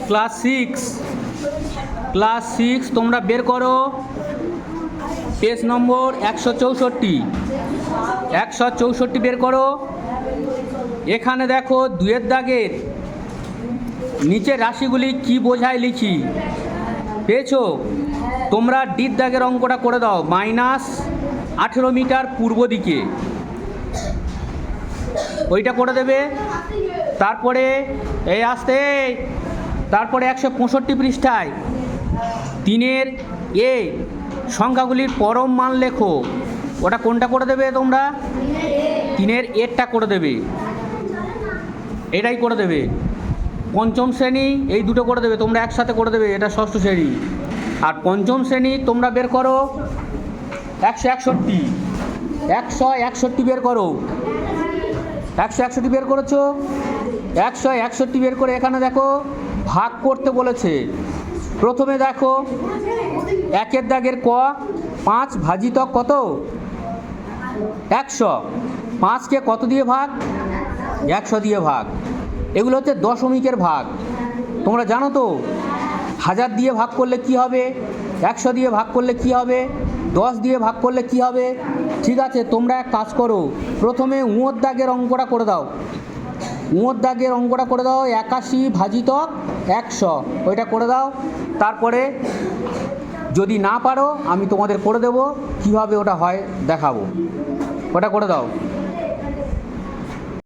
Class six তোমরা বের করো পেজ নম্বর 164 বের করো। এখানে দেখো দুয়ের দাগের নিচে রাশিগুলি কি বোঝায় লিখি, পেয়েছো? তোমরা ডির দাগের অঙ্কটা করে দাও। -18 মিটার পূর্ব দিকে, ওইটা করে দেবে। তারপরে তারপরে 165 পৃষ্ঠায় 3-এর এ সংখ্যাগুলির পরম মান লেখো। ওটা কোনটা করে দেবে তোমরা? 3-এর এরটা করে দেবে, এটাই করে দেবে। পঞ্চম শ্রেণী এই দুটো করে দেবে, তোমরা একসাথে করে দেবে, এটা ষষ্ঠ শ্রেণী। আর পঞ্চম শ্রেণী তোমরা বের করো 161 বের করো। 161 বের করেছো? 161 বের করে এখানে দেখো ভাগ করতে বলেছে। প্রথমে দেখো একের দাগের ক, 5 ভাজিতক কত? 100। 5কে কত দিয়ে ভাগ? 100 দিয়ে ভাগ। এগুলো হচ্ছে দশমিকের ভাগ, তোমরা জানো তো। 1000 দিয়ে ভাগ করলে কি হবে? 100 দিয়ে ভাগ করলে কি হবে? 10 দিয়ে ভাগ করলে কি হবে? ঠিক আছে, তোমরা এক কাজ করো, প্রথমে উঁয়োর দাগের অঙ্কটা করে দাও। 81 ভাজিতক 100, ওইটা করে দাও। তারপরে যদি না পারো আমি তোমাদের করে দেবো, কীভাবে ওটা হয় দেখাবো, ওটা করে দাও।